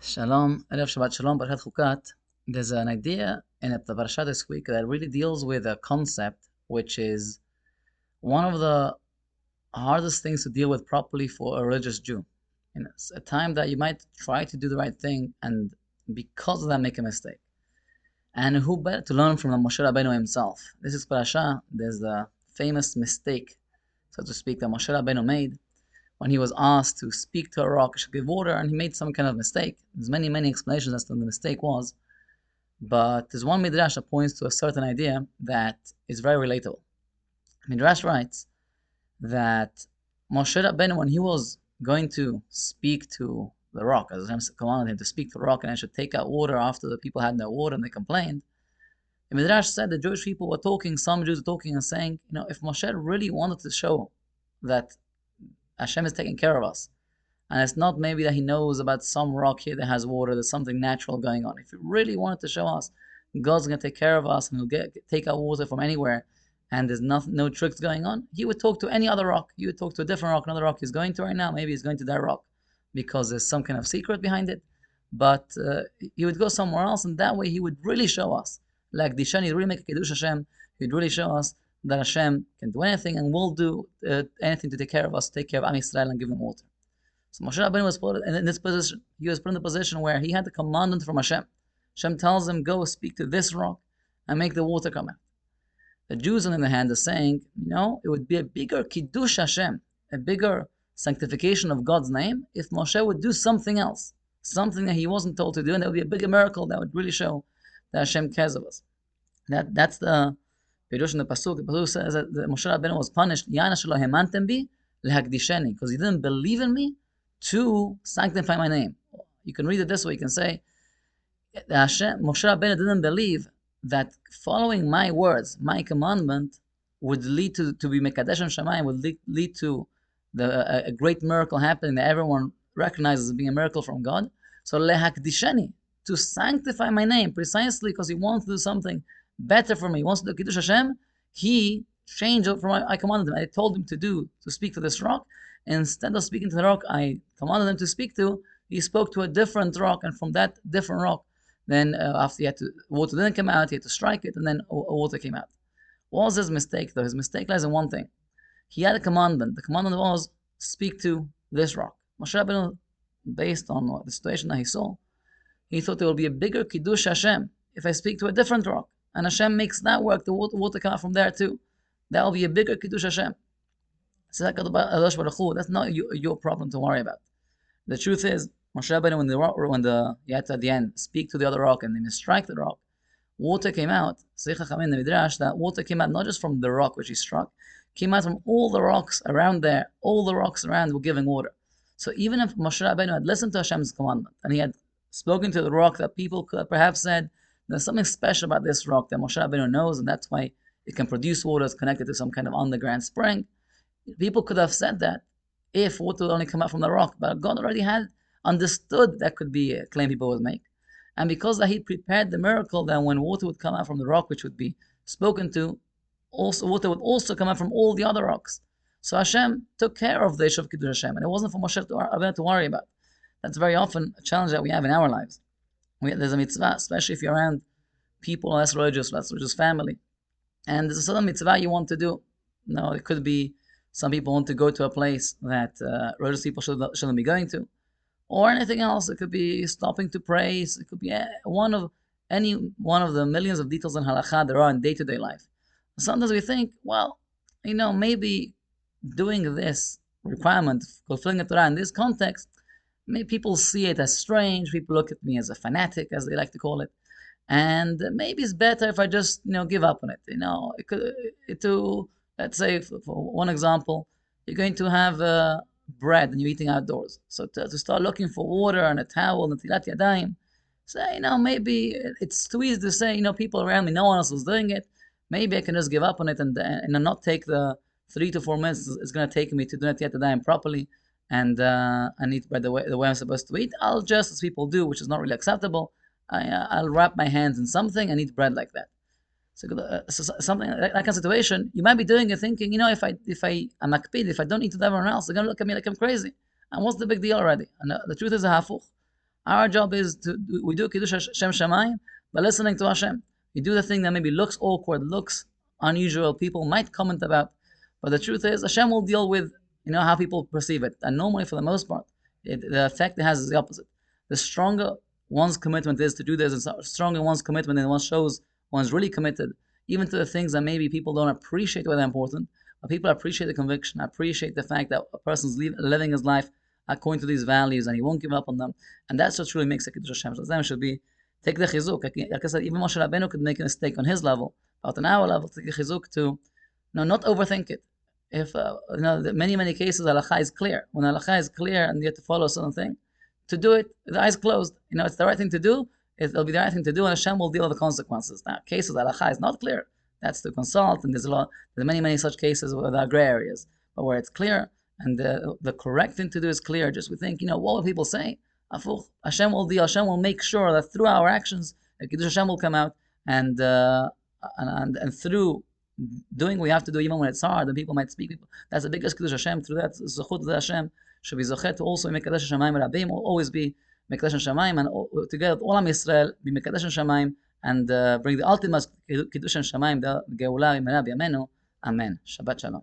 Shalom, Erev Shabbat Shalom, Parashat Chukat. There's an idea in the Parashat this week that really deals with a concept which is one of the hardest things to deal with properly for a religious Jew. It's a time that you might try to do the right thing and because of that make a mistake. And who better to learn from the Moshe Rabbeinu himself? This is Parashat. There's the famous mistake, so to speak, that Moshe Rabbeinu made when he was asked to speak to a rock, he should give water, and he made some kind of mistake. There's many explanations as to what the mistake was, but there's one midrash that points to a certain idea that is very relatable. Midrash writes that Moshe Rabbeinu, when he was going to speak to the rock, as Hashem commanded him to speak to the rock, and he should take out water after the people had no water and they complained. The midrash said the Jewish people were talking, some Jews were talking and saying, if Moshe really wanted to show that Hashem is taking care of us, and it's not maybe that he knows about some rock here that has water, there's something natural going on. If he really wanted to show us God's going to take care of us and he'll take our water from anywhere and there's no tricks going on, he would talk to any other rock. He would talk to a different rock, another rock he's going to right now. Maybe he's going to that rock because there's some kind of secret behind it. But he would go somewhere else, and that way he would really show us, like Dishani, really make a Kiddush Hashem, he'd really show us that Hashem can do anything and will do anything to take care of us, take care of Am Yisrael and give them water. So Moshe Rabbeinu was put in this position. He was put in the position where he had the commandment from Hashem. Hashem tells him, go speak to this rock and make the water come out. The Jews, on the other hand, are saying, it would be a bigger Kiddush Hashem, a bigger sanctification of God's name if Moshe would do something else, something that he wasn't told to do, and that would be a bigger miracle that would really show that Hashem cares of us. That's the Pirush in the Pasuk. The Pasuk says that Moshe Rabbeinu was punished, because he didn't believe in me to sanctify my name. You can read it this way. You can say, Moshe Rabbeinu didn't believe that following my words, my commandment, would lead to be Mekadesh and Shamayim, would lead to a great miracle happening that everyone recognizes as being a miracle from God. So lehakdishani, to sanctify my name, precisely because he wants to do something better for me. He wants to do Kiddush Hashem. He changed it from what I commanded him. I told him to speak to this rock. Instead of speaking to the rock I commanded him to speak to, he spoke to a different rock, and from that different rock, then after water didn't come out, he had to strike it, and then water came out. What was his mistake, though? His mistake lies in one thing. He had a commandment. The commandment was, speak to this rock. Moshe Rabbeinu, based on the situation that he saw, he thought there will be a bigger Kiddush Hashem if I speak to a different rock. And Hashem makes that work, the water come out from there too. That will be a bigger Kiddush Hashem. So that's not your problem to worry about. The truth is, Moshe Rabbeinu, when he had to at the end speak to the other rock and then strike the rock, water came out. Say Chachamim in the Midrash that water came out not just from the rock which he struck, came out from all the rocks around there. All the rocks around were giving water. So even if Moshe Rabbeinu had listened to Hashem's commandment and he had spoken to the rock that people could have perhaps said, there's something special about this rock that Moshe Rabbeinu knows, and that's why it can produce water, it's connected to some kind of underground spring. People could have said that if water would only come out from the rock, but God already had understood that could be a claim people would make. And because that he prepared the miracle that when water would come out from the rock which would be spoken to, also water would also come out from all the other rocks. So Hashem took care of the issue of Kiddush Hashem, and it wasn't for Moshe to worry about. That's very often a challenge that we have in our lives. There's a mitzvah, especially if you're around people less religious family, and there's a certain mitzvah you want to do. It could be some people want to go to a place that religious people shouldn't be going to, or anything else. It could be stopping to pray. It could be any one of the millions of details in halakha there are in day-to-day life. Sometimes we think, maybe doing this requirement, fulfilling the Torah in this context, maybe people see it as strange. People look at me as a fanatic, as they like to call it, and maybe it's better if I just give up on it. Let's say, for one example, you're going to have bread and you're eating outdoors. So to start looking for water and a towel and tilat yadayim, say, maybe it's too easy to say, people around me, no one else was doing it. Maybe I can just give up on it and not take the 3 to 4 minutes it's going to take me to do tilat yadayim properly and eat bread the way I'm supposed to eat. I'll just, as people do, which is not really acceptable, I'll wrap my hands in something and eat bread like that. So something like that kind of situation, you might be doing it thinking, if I'm akpid, if I don't eat with everyone else, they're going to look at me like I'm crazy. And what's the big deal already? And the truth is a hafuch. Our job is we do Kiddush Hashem Shamayim by listening to Hashem. We do the thing that maybe looks awkward, looks unusual, people might comment about, but the truth is Hashem will deal with how people perceive it. And normally, for the most part, the effect it has is the opposite. The stronger one's commitment is to do this, and stronger one's commitment, and one shows one's really committed, even to the things that maybe people don't appreciate why they're important, but people appreciate the conviction, appreciate the fact that a person's living his life according to these values, and he won't give up on them. And that's what truly makes a Kiddush Hashem. So Hashem should be, take the chizuk. Like I said, even Moshe Rabbeinu could make a mistake on his level, but on our level, take the chizuk to not overthink it. If many cases halacha is clear. When halacha is clear and you have to follow something, to do it, the eyes closed. It's the right thing to do. It'll be the right thing to do, and Hashem will deal with the consequences. Now, cases halacha is not clear, that's to consult, and there's many such cases where there are gray areas. But where it's clear and the correct thing to do is clear, just we think, what will people say? Hashem will deal. Hashem will make sure that through our actions, Kiddush Hashem will come out, and through doing what we have to do, even when it's hard, and people might speak. That's the biggest Kiddush Hashem. Through that, Zechut to Hashem should be Zochet to also Mekadesh Shamayim Rabim, will always be Mekadesh Shamayim, and together with all Am Yisrael, be Mekadesh Shamayim, and bring the ultimate Kiddush Shamayim, the Geula Yimena B'Yamenu. Amen. Shabbat Shalom.